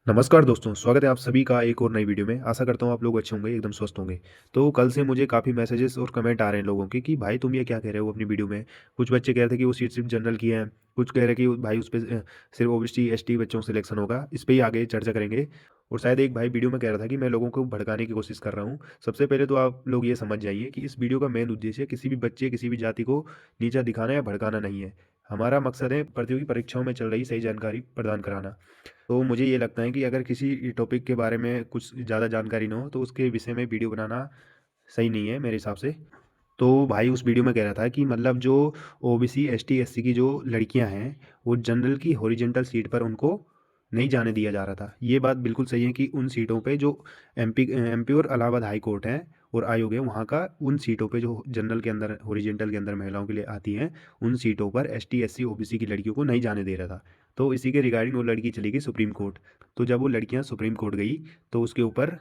नमस्कार दोस्तों, स्वागत है आप सभी का एक और नई वीडियो में। आशा करता हूँ आप लोग अच्छे होंगे, एकदम स्वस्थ होंगे। तो कल से मुझे काफ़ी मैसेजेस और कमेंट आ रहे हैं लोगों के कि भाई तुम ये क्या कह रहे हो अपनी वीडियो में। कुछ बच्चे कह रहे थे कि वो सीट सिर्फ जनरल की है, कुछ कह रहे कि भाई उस पे सिर्फ ओबीसी एसटी बच्चों का सिलेक्शन होगा। इस पे ही आगे चर्चा करेंगे। और शायद एक भाई वीडियो में कह रहा था कि मैं लोगों को भड़काने की कोशिश कर रहा हूँ। सबसे पहले तो आप लोग ये समझ जाइए कि इस वीडियो का मेन उद्देश्य किसी भी बच्चे, किसी भी जाति को नीचा दिखाना या भड़काना नहीं है। हमारा मकसद है प्रतियोगी परीक्षाओं में चल रही सही जानकारी प्रदान कराना। तो मुझे ये लगता है कि अगर किसी टॉपिक के बारे में कुछ ज़्यादा जानकारी ना हो तो उसके विषय में वीडियो बनाना सही नहीं है मेरे हिसाब से। तो भाई उस वीडियो में कह रहा था कि मतलब जो ओबीसी एसटी एससी की जो लड़कियां हैं वो जनरल की हॉरिजॉन्टल सीट पर उनको नहीं जाने दिया जा रहा था। ये बात बिल्कुल सही है कि उन सीटों पे जो एमपी और इलाहाबाद हाई कोर्ट है और आयोग है वहाँ का, उन सीटों पे जो जनरल के अंदर हॉरिजॉन्टल के अंदर महिलाओं के लिए आती हैं, उन सीटों पर एसटी एससी ओबीसी की लड़कियों को नहीं जाने दे रहा था। तो इसी के रिगार्डिंग वो लड़की चली गई सुप्रीम कोर्ट। तो जब वो लड़कियां सुप्रीम कोर्ट गई तो उसके ऊपर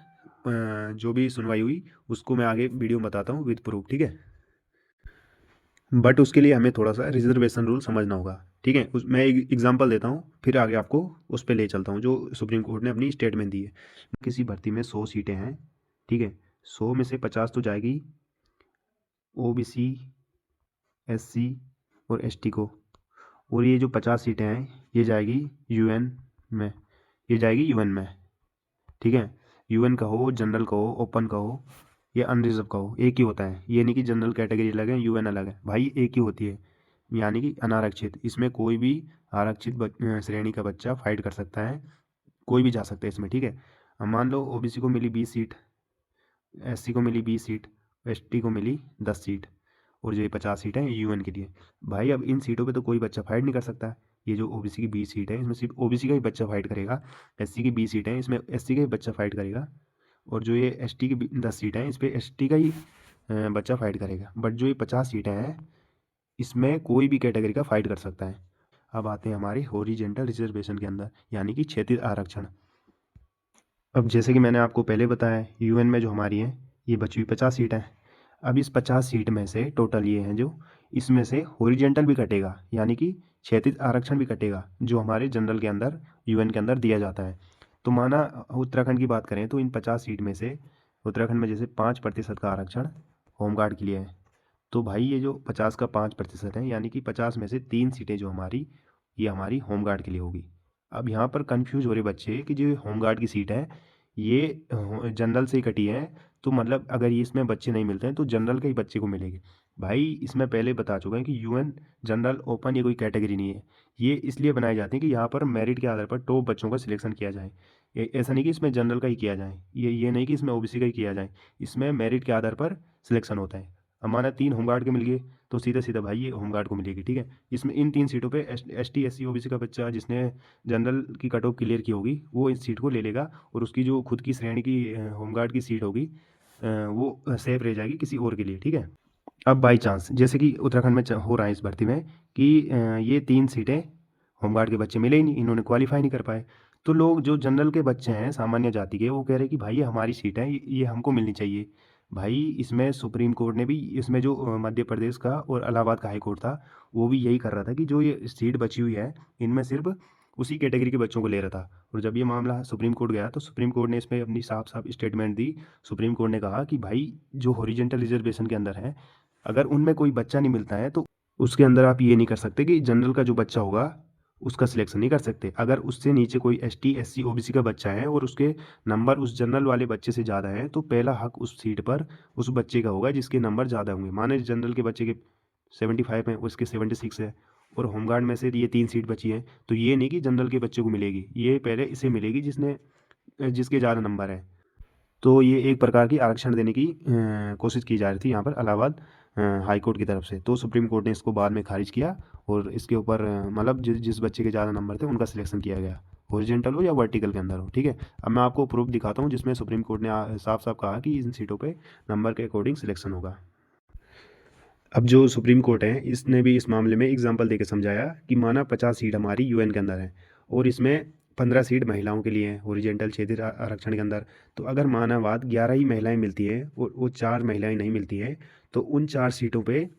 जो भी सुनवाई हुई उसको मैं आगे वीडियो में बताता हूँ विद प्रूफ, ठीक है। बट उसके लिए हमें थोड़ा सा रिजर्वेशन रूल समझना होगा, ठीक है। मैं एक एग्जांपल देता हूँ, फिर आगे आपको उस पर ले चलता हूँ जो सुप्रीम कोर्ट ने अपनी स्टेटमेंट दी है। किसी भर्ती में 100 सीटें हैं, ठीक है। 100 में से 50 तो जाएगी ओबीसी एससी और एसटी को, और ये जो 50 सीटें हैं ये जाएगी यूएन में, ये जाएगी यूएन में, ठीक है। यूएन का हो, जनरल का हो, ओपन का हो या अनरिजर्व का हो, एक ही होता है। ये नहीं कि जनरल कैटेगरी अलग है यूएन अलग है, भाई एक ही होती है। यानी कि अनारक्षित, इसमें कोई भी आरक्षित श्रेणी का बच्चा फाइट कर सकता है, कोई भी जा सकता है इसमें, ठीक है। अब मान लो ओबीसी को मिली 20 सीट, एससी को मिली 20 सीट, एसटी को मिली 10 सीट, और जो ये 50 सीट हैं यूएन के लिए। भाई अब इन सीटों पे तो कोई बच्चा फाइट नहीं कर सकता। ये जो ओबीसी की 20 सीट है इसमें सिर्फ ओबीसी का ही बच्चा फाइट करेगा। एससी की 20 सीट है इसमें एससी का ही बच्चा फाइट करेगा। और जो ये एसटी की 10 सीट हैं इस पर एसटी का ही बच्चा फाइट करेगा। बट जो ये 50 सीटें हैं इसमें कोई भी कैटेगरी का फाइट कर सकता है। अब आते हैं हमारे हॉरिजेंटल रिजर्वेशन के अंदर, यानी कि क्षेत्रीय आरक्षण। अब जैसे कि मैंने आपको पहले बताया, यूएन में जो हमारी है ये बची हुई 50 सीट हैं। अब इस 50 सीट में से टोटल ये हैं जो, इसमें से हॉरिजेंटल भी कटेगा, यानी कि क्षेत्रीय आरक्षण भी कटेगा जो हमारे जनरल के अंदर यूएन के अंदर दिया जाता है। तो माना उत्तराखंड की बात करें तो इन 50 सीट में से उत्तराखंड में जैसे 5% का आरक्षण होमगार्ड के लिए है। तो भाई ये जो 50 का 5% है, यानी कि 50 में से 3 सीटें जो हमारी, ये हमारी होमगार्ड के लिए होगी। अब यहाँ पर कंफ्यूज हो रहे बच्चे कि जो होमगार्ड की सीट है ये जनरल से ही कटी है, तो मतलब अगर ये इसमें बच्चे नहीं मिलते हैं तो जनरल के ही बच्चे को मिलेगी। भाई इसमें पहले बता चुका है कि यूएन जनरल ओपन ये कोई कैटेगरी नहीं है। ये इसलिए बनाए जाते हैं कि यहाँ पर मेरिट के आधार पर टॉप बच्चों का सिलेक्शन किया जाए। ऐसा नहीं कि इसमें जनरल का ही किया जाए, ये नहीं कि इसमें ओबीसी का ही किया जाए। इसमें मेरिट के आधार पर सिलेक्शन होता है। अब माना 3 होमगार्ड के मिल गए तो सीधा सीधा भाई ये होमगार्ड को मिलेगी, ठीक है। इसमें इन 3 सीटों पे S T S C OBC का बच्चा जिसने जनरल की कट ऑफ क्लियर की होगी वो इस सीट को ले लेगा, और उसकी जो खुद की श्रेणी की होमगार्ड की सीट होगी वो सेफ रह जाएगी किसी और के लिए, ठीक है। अब बाई चांस जैसे कि उत्तराखंड में हो रहा है इस भर्ती में कि ये 3 सीटें होमगार्ड के बच्चे मिले ही नहीं, इन्होंने क्वालिफाई नहीं कर पाए। तो लोग जो जनरल के बच्चे हैं सामान्य जाति के वो कह रहे हैं कि भाई ये हमारी सीट है, ये हमको मिलनी चाहिए। भाई इसमें सुप्रीम कोर्ट ने भी, इसमें जो मध्य प्रदेश का और इलाहाबाद का हाई कोर्ट था वो भी यही कर रहा था कि जो ये सीट बची हुई है इनमें सिर्फ उसी कैटेगरी के बच्चों को ले रहा था। और जब ये मामला सुप्रीम कोर्ट गया तो सुप्रीम कोर्ट ने इसमें अपनी साफ साफ स्टेटमेंट दी। सुप्रीम कोर्ट ने कहा कि भाई जो हॉरिजॉन्टल रिजर्वेशन के अंदर है, अगर उनमें कोई बच्चा नहीं मिलता है तो उसके अंदर आप ये नहीं कर सकते कि जनरल का जो बच्चा होगा उसका सिलेक्शन नहीं कर सकते। अगर उससे नीचे कोई S T S C OBC का बच्चा है और उसके नंबर उस जनरल वाले बच्चे से ज़्यादा है तो पहला हक उस सीट पर उस बच्चे का होगा जिसके नंबर ज़्यादा होंगे। माने जनरल के बच्चे के 75 हैं, उसके 76 है, और होमगार्ड में से ये 3 सीट बची है, तो ये नहीं कि जनरल के बच्चे को मिलेगी, ये पहले इसे मिलेगी जिसके ज़्यादा नंबर है। तो ये एक प्रकार की आरक्षण देने की कोशिश की जा रही थी यहाँ पर इलाहाबाद हाई कोर्ट की तरफ से। तो सुप्रीम कोर्ट ने इसको बाद में खारिज किया और इसके ऊपर मतलब जिस बच्चे के ज़्यादा नंबर थे उनका सिलेक्शन किया गया, हॉरिजॉन्टल हो या वर्टिकल के अंदर हो, ठीक है। अब मैं आपको प्रूफ दिखाता हूँ जिसमें सुप्रीम कोर्ट ने साफ साफ कहा कि इन सीटों पे नंबर के अकॉर्डिंग सिलेक्शन होगा। अब जो सुप्रीम कोर्ट है इसने भी इस मामले में एग्जाम्पल देकर समझाया कि माना 50 सीट हमारी यूएन के अंदर है और इसमें 15 सीट महिलाओं के लिए है हॉरिजॉन्टल क्षेत्रीय आरक्षण के अंदर। तो अगर माना बात 11 ही महिलाएं मिलती हैं और वो 4 महिलाएं नहीं मिलती हैं, तो उन 4 सीटों पे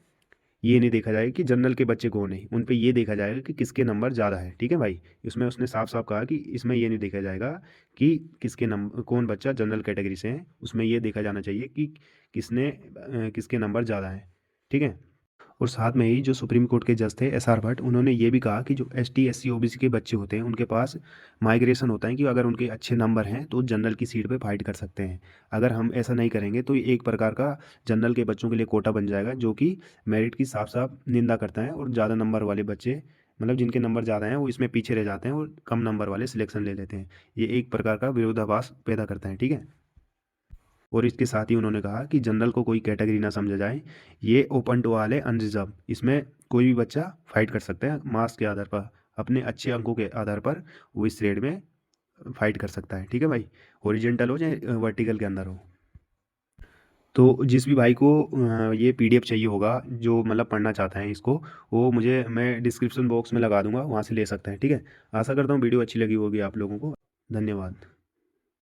ये नहीं देखा जाएगा कि जनरल के बच्चे कौन है, उन पे ये देखा जाएगा कि किसके नंबर ज़्यादा है, ठीक है भाई। इसमें उसने साफ साफ कहा कि इसमें ये नहीं देखा जाएगा कि किसके नंबर, कौन बच्चा जनरल कैटेगरी से है, उसमें ये देखा जाना चाहिए कि किसके नंबर ज़्यादा हैं, ठीक है। और साथ में ही जो सुप्रीम कोर्ट के जज थे एसआर भट्ट, उन्होंने ये भी कहा कि जो एसटी एससी ओबीसी के बच्चे होते हैं उनके पास माइग्रेशन होता है कि अगर उनके अच्छे नंबर हैं तो जनरल की सीट पे फाइट कर सकते हैं। अगर हम ऐसा नहीं करेंगे तो ये एक प्रकार का जनरल के बच्चों के लिए कोटा बन जाएगा, जो कि मेरिट की साफ साफ निंदा करता है, और ज़्यादा नंबर वाले बच्चे, मतलब जिनके नंबर ज़्यादा हैं, वो इसमें पीछे रह जाते हैं और कम नंबर वाले सिलेक्शन ले लेते हैं। ये एक प्रकार का विरोधाभास पैदा करता है, ठीक है। और इसके साथ ही उन्होंने कहा कि जनरल को कोई कैटेगरी ना समझा जाए, ये ओपन टू ऑल है, अनरिजर्व। इसमें कोई भी बच्चा फाइट कर सकता है, मार्क्स के आधार पर, अपने अच्छे अंकों के आधार पर वो इस ग्रेड में फाइट कर सकता है, ठीक है भाई। हॉरिजॉन्टल हो चाहे वर्टिकल के अंदर हो। तो जिस भी भाई को ये पीडीएफ चाहिए होगा, जो मतलब पढ़ना चाहता है इसको, वो मैं डिस्क्रिप्शन बॉक्स में लगा दूंगा, वहाँ से ले सकते हैं, ठीक है। आशा करता हूँ वीडियो अच्छी लगी होगी आप लोगों को। धन्यवाद।